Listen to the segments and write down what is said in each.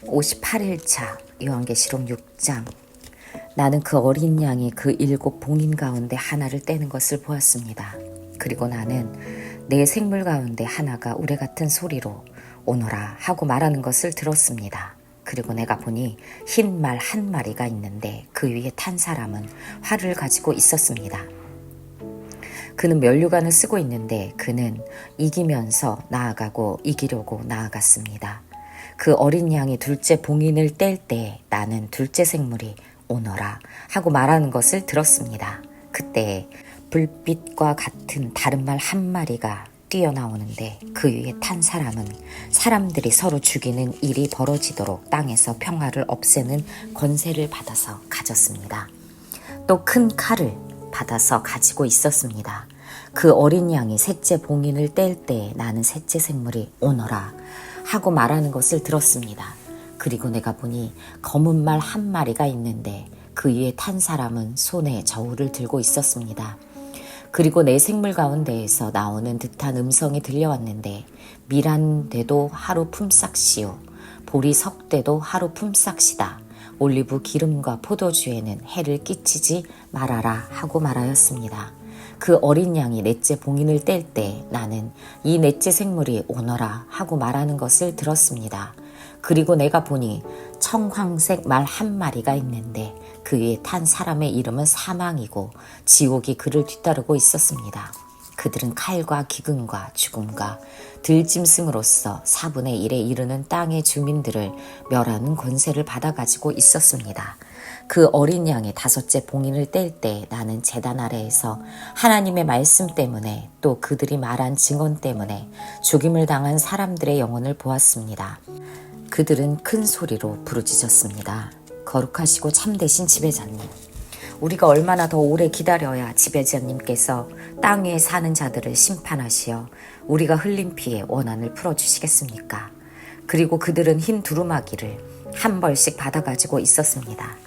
58일차 요한계시록 6장. 나는 그 어린 양이 그 7 봉인 가운데 하나를 떼는 것을 보았습니다. 그리고 나는 내 생물 가운데 하나가 우레 같은 소리로 오너라 하고 말하는 것을 들었습니다. 그리고 내가 보니 흰 말 한 마리가 있는데 그 위에 탄 사람은 활을 가지고 있었습니다. 그는 면류관을 쓰고 있는데 그는 이기면서 나아가고 이기려고 나아갔습니다. 그 어린 양이 둘째 봉인을 뗄 때 나는 둘째 생물이 오너라 하고 말하는 것을 들었습니다. 그때 불빛과 같은 다른 말 한 마리가 뛰어나오는데 그 위에 탄 사람은 사람들이 서로 죽이는 일이 벌어지도록 땅에서 평화를 없애는 권세를 받아서 가졌습니다. 또 큰 칼을 받아서 가지고 있었습니다. 그 어린 양이 셋째 봉인을 뗄 때 나는 셋째 생물이 오너라 하고 말하는 것을 들었습니다. 그리고 내가 보니 검은 말 한 마리가 있는데 그 위에 탄 사람은 손에 저울을 들고 있었습니다. 그리고 내 생물 가운데에서 나오는 듯한 음성이 들려왔는데 밀한데도 하루 품삯이요 보리 석대도 하루 품삯이다. 올리브 기름과 포도주에는 해를 끼치지 말아라 하고 말하였습니다. 그 어린 양이 넷째 봉인을 뗄 때 나는 이 넷째 생물이 오너라 하고 말하는 것을 들었습니다. 그리고 내가 보니 청황색 말 한 마리가 있는데 그 위에 탄 사람의 이름은 사망이고 지옥이 그를 뒤따르고 있었습니다. 그들은 칼과 기근과 죽음과 들짐승으로서 4분의 1에 이르는 땅의 주민들을 멸하는 권세를 받아가지고 있었습니다. 그 어린 양의 다섯째 봉인을 뗄 때 나는 제단 아래에서 하나님의 말씀 때문에 또 그들이 말한 증언 때문에 죽임을 당한 사람들의 영혼을 보았습니다. 그들은 큰 소리로 부르짖었습니다. 거룩하시고 참되신 지배자님, 우리가 얼마나 더 오래 기다려야 지배자님께서 땅 위에 사는 자들을 심판하시어 우리가 흘린 피에 원한을 풀어주시겠습니까? 그리고 그들은 흰 두루마기를 한 벌씩 받아가지고 있었습니다.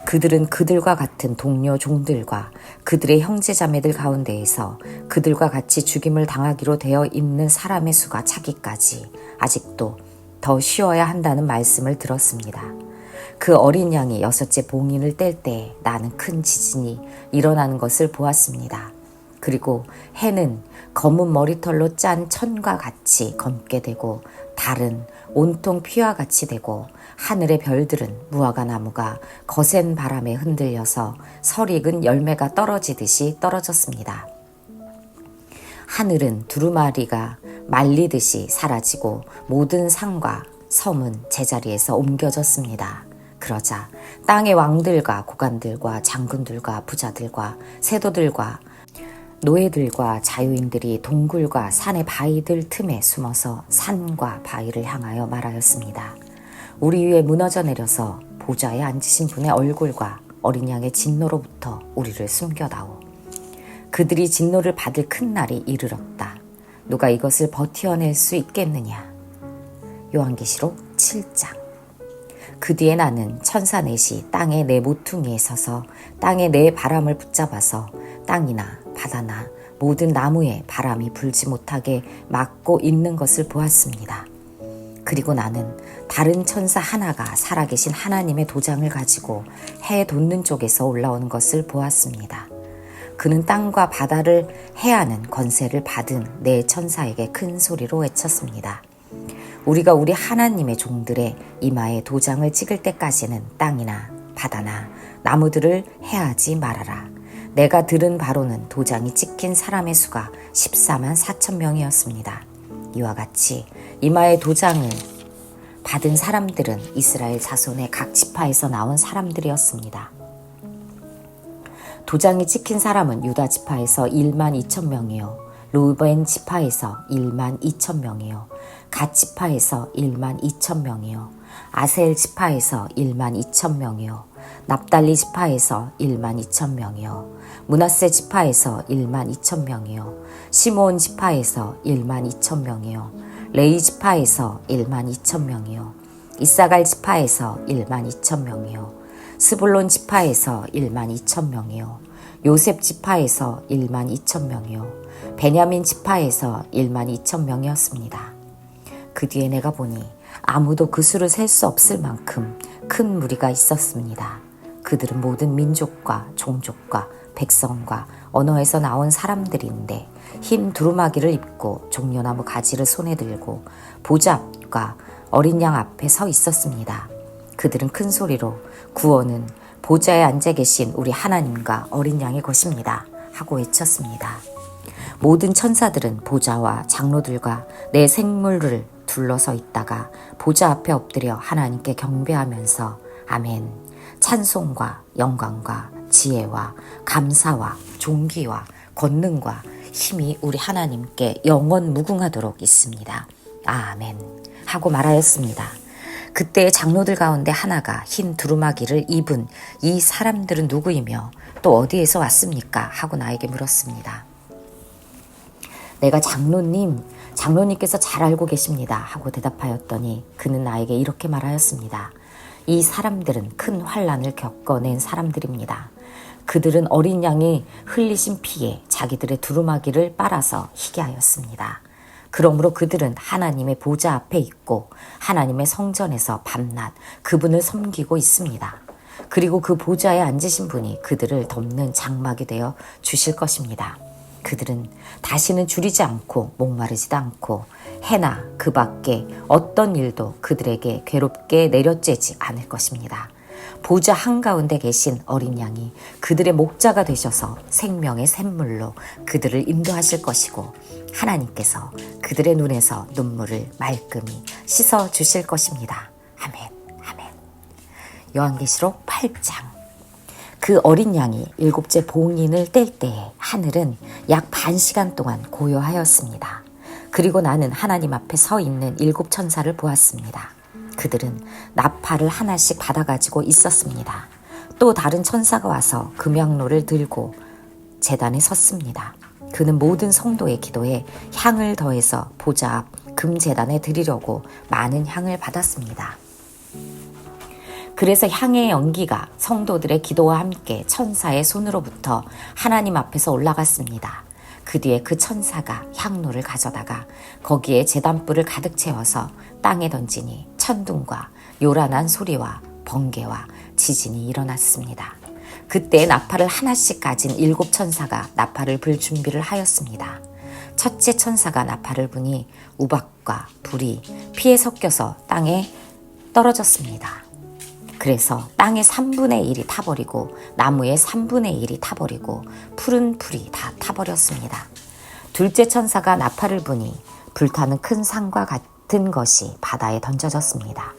그들은 그들과 같은 동료 종들과 그들의 형제자매들 가운데에서 그들과 같이 죽임을 당하기로 되어 있는 사람의 수가 차기까지 아직도 더 쉬어야 한다는 말씀을 들었습니다. 그 어린 양이 여섯째 봉인을 뗄 때 나는 큰 지진이 일어나는 것을 보았습니다. 그리고 해는 검은 머리털로 짠 천과 같이 검게 되고 달은 온통 피와 같이 되고 하늘의 별들은 무화과 나무가 거센 바람에 흔들려서 설익은 열매가 떨어지듯이 떨어졌습니다. 하늘은 두루마리가 말리듯이 사라지고 모든 산과 섬은 제자리에서 옮겨졌습니다. 그러자 땅의 왕들과 고관들과 장군들과 부자들과 세도들과 노예들과 자유인들이 동굴과 산의 바위들 틈에 숨어서 산과 바위를 향하여 말하였습니다. 우리 위에 무너져 내려서 보좌에 앉으신 분의 얼굴과 어린 양의 진노로부터 우리를 숨겨다오. 그들이 진노를 받을 큰 날이 이르렀다. 누가 이것을 버티어낼 수 있겠느냐. 요한계시록 7장. 그 뒤에 나는 천사 넷이 땅의 네 모퉁이에 서서 땅의 네 바람을 붙잡아서 땅이나 바다나 모든 나무에 바람이 불지 못하게 막고 있는 것을 보았습니다. 그리고 나는 다른 천사 하나가 살아계신 하나님의 도장을 가지고 해 돋는 쪽에서 올라오는 것을 보았습니다. 그는 땅과 바다를 해하는 권세를 받은 네 천사에게 큰 소리로 외쳤습니다. 우리가 우리 하나님의 종들의 이마에 도장을 찍을 때까지는 땅이나 바다나 나무들을 해하지 말아라. 내가 들은 바로는 도장이 찍힌 사람의 수가 14만 4천 명이었습니다. 이와 같이 이마에 도장을 받은 사람들은 이스라엘 자손의 각 지파에서 나온 사람들이었습니다. 도장이 찍힌 사람은 유다 지파에서 1만 2천 명이요 루벤 지파에서 1만 2천 명이요 갓 지파에서 1만 2천 명이요 아셀 지파에서 1만 2천 명이요 납달리 지파에서 1만 2천 명이요 므낫세 지파에서 1만 2천 명이요 시므온 지파에서 1만 2천 명이요 레위 지파에서 1만 2천 명이요 이사갈 지파에서 1만 2천 명이요 스불론 지파에서 1만 2천 명이요 요셉 지파에서 1만 2천 명이요 베냐민 지파에서 1만 2천 명이었습니다. 그 뒤에 내가 보니 아무도 그 수를 셀 수 없을 만큼 큰 무리가 있었습니다. 그들은 모든 민족과 종족과 백성과 언어에서 나온 사람들인데 흰 두루마기를 입고 종려나무 가지를 손에 들고 보좌 앞과 어린 양 앞에 서 있었습니다. 그들은 큰 소리로 구원은 보좌에 앉아 계신 우리 하나님과 어린 양의 것입니다 하고 외쳤습니다. 모든 천사들은 보좌와 장로들과 내 생물을 둘러서 있다가 보좌 앞에 엎드려 하나님께 경배하면서 아멘, 찬송과 영광과 지혜와 감사와 존귀와 권능과 힘이 우리 하나님께 영원 무궁하도록 있습니다. 아멘 하고 말하였습니다. 그때 장로들 가운데 하나가 흰 두루마기를 입은 이 사람들은 누구이며 또 어디에서 왔습니까? 하고 나에게 물었습니다. 내가 장로님께서 잘 알고 계십니다 하고 대답하였더니 그는 나에게 이렇게 말하였습니다. 이 사람들은 큰 환난을 겪어낸 사람들입니다. 그들은 어린 양이 흘리신 피에 자기들의 두루마기를 빨아서 희게 하였습니다. 그러므로 그들은 하나님의 보좌 앞에 있고 하나님의 성전에서 밤낮 그분을 섬기고 있습니다. 그리고 그 보좌에 앉으신 분이 그들을 덮는 장막이 되어 주실 것입니다. 그들은 다시는 줄이지 않고 목마르지도 않고 해나 그 밖에 어떤 일도 그들에게 괴롭게 내려쬐지 않을 것입니다. 보좌 한가운데 계신 어린 양이 그들의 목자가 되셔서 생명의 샘물로 그들을 인도하실 것이고 하나님께서 그들의 눈에서 눈물을 말끔히 씻어 주실 것입니다. 아멘, 아멘. 요한계시록 8장. 그 어린 양이 7째 봉인을 뗄 때에 하늘은 약 반 시간 동안 고요하였습니다. 그리고 나는 하나님 앞에 서 있는 7 천사를 보았습니다. 그들은 나팔을 하나씩 받아가지고 있었습니다. 또 다른 천사가 와서 금향로를 들고 제단에 섰습니다. 그는 모든 성도의 기도에 향을 더해서 보좌 앞 금제단에 드리려고 많은 향을 받았습니다. 그래서 향의 연기가 성도들의 기도와 함께 천사의 손으로부터 하나님 앞에서 올라갔습니다. 그 뒤에 그 천사가 향로를 가져다가 거기에 제단불을 가득 채워서 땅에 던지니 천둥과 요란한 소리와 번개와 지진이 일어났습니다. 그때 나팔을 하나씩 가진 7 천사가 나팔을 불 준비를 하였습니다. 첫째 천사가 나팔을 부니 우박과 불이 피에 섞여서 땅에 떨어졌습니다. 그래서 땅의 3분의 1이 타버리고 나무의 3분의 1이 타버리고 푸른 풀이 다 타버렸습니다. 둘째 천사가 나팔을 부니 불타는 큰 산과 같은 것이 바다에 던져졌습니다.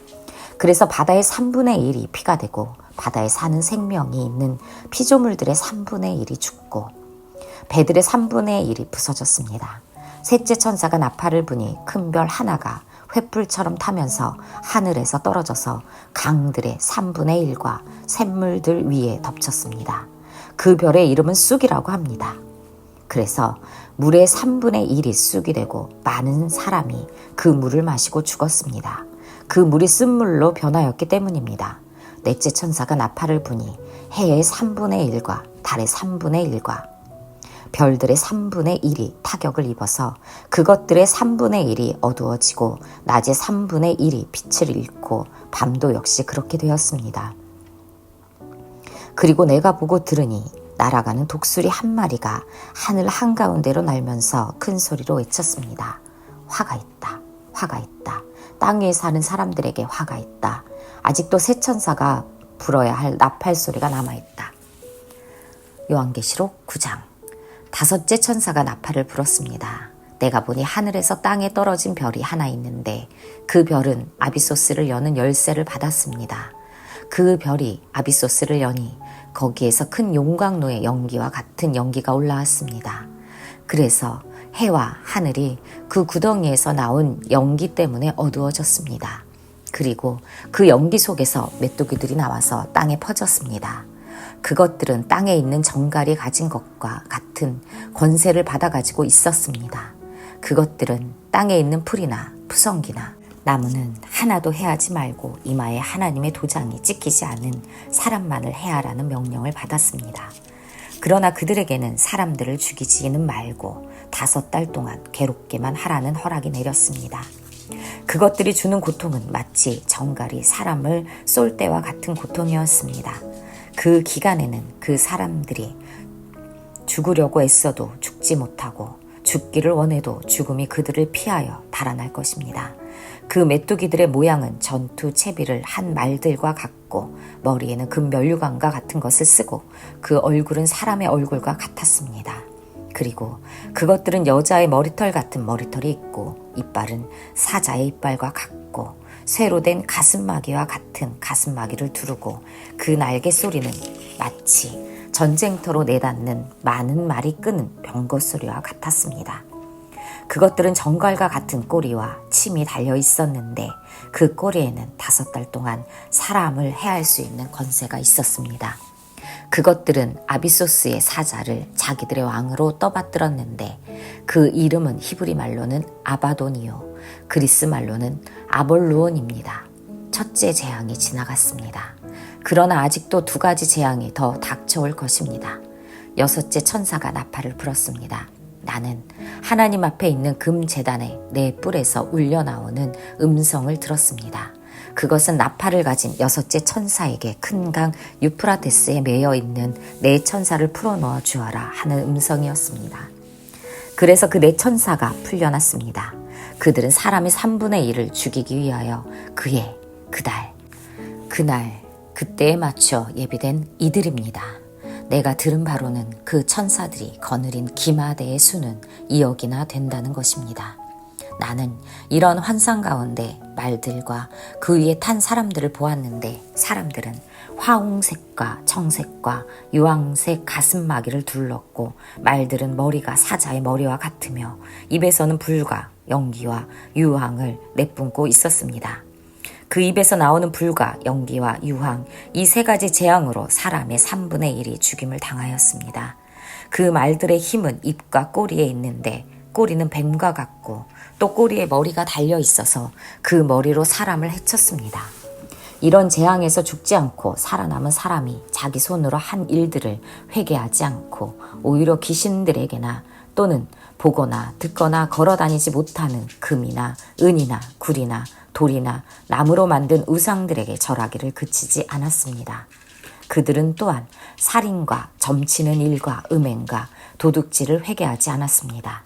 그래서 바다의 3분의 1이 피가 되고 바다에 사는 생명이 있는 피조물들의 3분의 1이 죽고 배들의 3분의 1이 부서졌습니다. 셋째 천사가 나팔을 부니 큰 별 하나가 횃불처럼 타면서 하늘에서 떨어져서 강들의 3분의 1과 샘물들 위에 덮쳤습니다. 그 별의 이름은 쑥이라고 합니다. 그래서 물의 3분의 1이 쑥이 되고 많은 사람이 그 물을 마시고 죽었습니다. 그 물이 쓴물로 변하였기 때문입니다. 넷째 천사가 나팔을 부니 해의 3분의 1과 달의 3분의 1과 별들의 3분의 1이 타격을 입어서 그것들의 3분의 1이 어두워지고 낮의 3분의 1이 빛을 잃고 밤도 역시 그렇게 되었습니다. 그리고 내가 보고 들으니 날아가는 독수리 한 마리가 하늘 한가운데로 날면서 큰 소리로 외쳤습니다. 화가 있다. 화가 있다. 땅 위에 사는 사람들에게 화가 있다. 아직도 새 천사가 불어야 할 나팔 소리가 남아있다. 요한계시록 9장. 다섯째 천사가 나팔을 불었습니다. 내가 보니 하늘에서 땅에 떨어진 별이 하나 있는데 그 별은 아비소스를 여는 열쇠를 받았습니다. 그 별이 아비소스를 여니 거기에서 큰 용광로의 연기와 같은 연기가 올라왔습니다. 그래서 해와 하늘이 그 구덩이에서 나온 연기 때문에 어두워졌습니다. 그리고 그 연기 속에서 메뚜기들이 나와서 땅에 퍼졌습니다. 그것들은 땅에 있는 정갈이 가진 것과 같은 권세를 받아가지고 있었습니다. 그것들은 땅에 있는 풀이나 푸성기나 나무는 하나도 해하지 말고 이마에 하나님의 도장이 찍히지 않은 사람만을 해하라는 명령을 받았습니다. 그러나 그들에게는 사람들을 죽이지는 말고 5달 동안 괴롭게만 하라는 허락이 내렸습니다. 그것들이 주는 고통은 마치 정갈이 사람을 쏠 때와 같은 고통이었습니다. 그 기간에는 그 사람들이 죽으려고 애써도 죽지 못하고 죽기를 원해도 죽음이 그들을 피하여 달아날 것입니다. 그 메뚜기들의 모양은 전투 채비를 한 말들과 같고 머리에는 금 면류관과 같은 것을 쓰고 그 얼굴은 사람의 얼굴과 같았습니다. 그리고 그것들은 여자의 머리털 같은 머리털이 있고 이빨은 사자의 이빨과 같고 쇠로 된 가슴마귀와 같은 가슴마귀를 두르고 그 날개 소리는 마치 전쟁터로 내닫는 많은 말이 끄는 병거 소리와 같았습니다. 그것들은 정갈과 같은 꼬리와 침이 달려 있었는데 그 꼬리에는 5달 동안 사람을 해할 수 있는 권세가 있었습니다. 그것들은 아비소스의 사자를 자기들의 왕으로 떠받들었는데 그 이름은 히브리 말로는 아바돈이요 그리스 말로는 아볼루온입니다. 첫째 재앙이 지나갔습니다. 그러나 아직도 2가지 재앙이 더 닥쳐올 것입니다. 6째 천사가 나팔을 불었습니다. 나는 하나님 앞에 있는 금 제단에 내 뿔에서 울려나오는 음성을 들었습니다. 그것은 나팔을 가진 6째 천사에게 큰 강 유프라테스에 매여 있는 4 천사를 풀어놓아 주어라 하는 음성이었습니다. 그래서 그 4 천사가 풀려났습니다. 그들은 사람의 3분의 1을 죽이기 위하여 그해, 그날, 그때에 맞춰 예비된 이들입니다. 내가 들은 바로는 그 천사들이 거느린 기마대의 수는 2억이나 된다는 것입니다. 나는 이런 환상 가운데 말들과 그 위에 탄 사람들을 보았는데 사람들은 화홍색과 청색과 유황색 가슴마귀를 둘렀고 말들은 머리가 사자의 머리와 같으며 입에서는 불과 연기와 유황을 내뿜고 있었습니다. 그 입에서 나오는 불과 연기와 유황 이 3가지 재앙으로 사람의 3분의 1이 죽임을 당하였습니다. 그 말들의 힘은 입과 꼬리에 있는데 꼬리는 뱀과 같고 또 꼬리에 머리가 달려 있어서 그 머리로 사람을 해쳤습니다. 이런 재앙에서 죽지 않고 살아남은 사람이 자기 손으로 한 일들을 회개하지 않고 오히려 귀신들에게나 또는 보거나 듣거나 걸어다니지 못하는 금이나 은이나 굴이나 돌이나 나무로 만든 우상들에게 절하기를 그치지 않았습니다. 그들은 또한 살인과 점치는 일과 음행과 도둑질을 회개하지 않았습니다.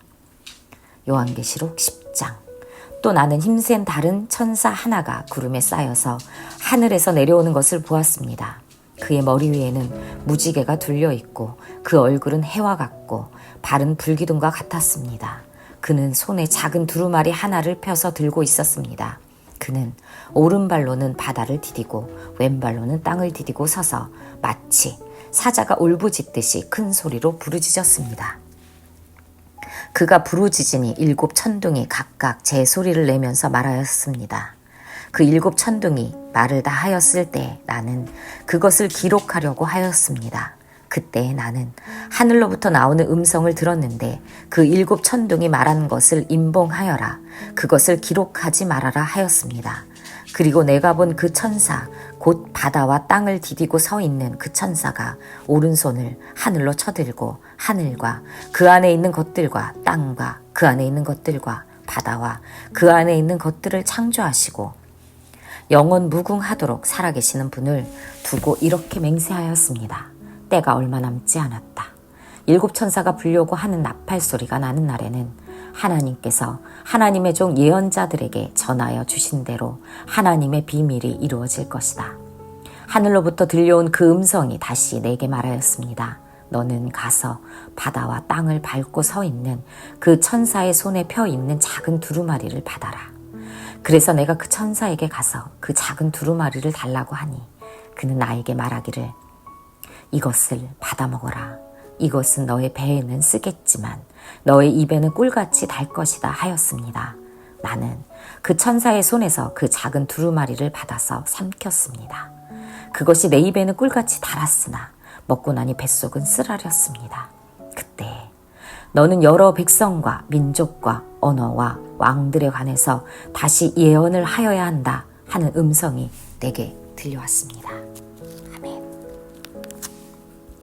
요한계시록 10장. 또 나는 힘센 다른 천사 하나가 구름에 쌓여서 하늘에서 내려오는 것을 보았습니다. 그의 머리 위에는 무지개가 둘려 있고 그 얼굴은 해와 같고 발은 불기둥과 같았습니다. 그는 손에 작은 두루마리 하나를 펴서 들고 있었습니다. 그는 오른발로는 바다를 디디고 왼발로는 땅을 디디고 서서 마치 사자가 울부짖듯이 큰 소리로 부르짖었습니다. 그가 부르짖으니 7 천둥이 각각 제 소리를 내면서 말하였습니다. 그 7 천둥이 말을 다 하였을 때 나는 그것을 기록하려고 하였습니다. 그때 나는 하늘로부터 나오는 음성을 들었는데 그 7 천둥이 말한 것을 임봉하여라. 그것을 기록하지 말아라 하였습니다. 그리고 내가 본 그 천사 곧 바다와 땅을 디디고 서 있는 그 천사가 오른손을 하늘로 쳐들고 하늘과 그 안에 있는 것들과 땅과 그 안에 있는 것들과 바다와 그 안에 있는 것들을 창조하시고 영원 무궁하도록 살아계시는 분을 두고 이렇게 맹세하였습니다. 때가 얼마 남지 않았다. 7 천사가 불려고 하는 나팔 소리가 나는 날에는 하나님께서 하나님의 종 예언자들에게 전하여 주신 대로 하나님의 비밀이 이루어질 것이다. 하늘로부터 들려온 그 음성이 다시 내게 말하였습니다. 너는 가서 바다와 땅을 밟고 서 있는 그 천사의 손에 펴 있는 작은 두루마리를 받아라. 그래서 내가 그 천사에게 가서 그 작은 두루마리를 달라고 하니 그는 나에게 말하기를 이것을 받아먹어라. 이것은 너의 배에는 쓰겠지만 너의 입에는 꿀같이 달 것이다 하였습니다. 나는 그 천사의 손에서 그 작은 두루마리를 받아서 삼켰습니다. 그것이 내 입에는 꿀같이 달았으나 먹고 나니 뱃속은 쓰라렸습니다. 그때 너는 여러 백성과 민족과 언어와 왕들에 관해서 다시 예언을 하여야 한다 하는 음성이 내게 들려왔습니다.